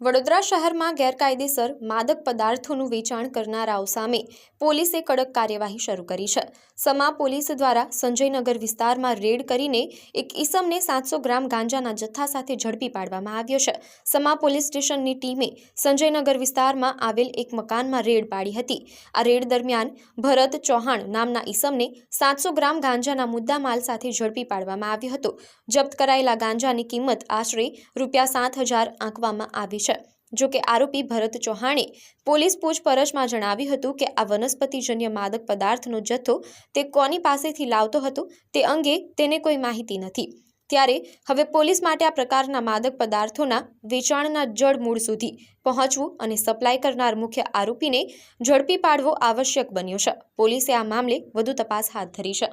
વડોદરા શહેરમાં ગેરકાયદેસર માદક પદાર્થોનું વેચાણ કરનારાઓ સામે પોલીસે કડક કાર્યવાહી શરૂ કરી છે। સમા પોલીસ દ્વારા સંજયનગર વિસ્તારમાં રેડ કરીને એક ઈસમને 700 ગ્રામ ગાંજાના જથ્થા સાથે ઝડપી પાડવામાં આવ્યો છે। સમા પોલીસ સ્ટેશનની ટીમે સંજયનગર વિસ્તારમાં આવેલ એક મકાનમાં રેડ પાડી હતી। આ રેડ દરમિયાન ભરત ચૌહાણ નામના ઈસમને 700 ગ્રામ ગાંજાના મુદ્દામાલ સાથે ઝડપી પાડવામાં આવ્યો હતો। જપ્ત કરાયેલા ગાંજાની કિંમત આશરે ₹7,000 આંકવામાં આવી છે। જો કે આરોપી ભરત ચૌહાણે પોલીસ પૂછપરછમાં જણાવ્યું હતું કે આ વનસ્પતિજન્ય માદક પદાર્થનો જથ્થો તે કોની પાસેથી લાવતો હતો તે અંગે તેને કોઈ માહિતી નથી। ત્યારે હવે પોલીસ માટે આ પ્રકારના માદક પદાર્થોના વેચાણના જડ મૂળ સુધી પહોંચવું અને સપ્લાય કરનાર મુખ્ય આરોપીને ઝડપી પાડવો આવશ્યક બન્યો છે। પોલીસે આ મામલે વધુ તપાસ હાથ ધરી છે।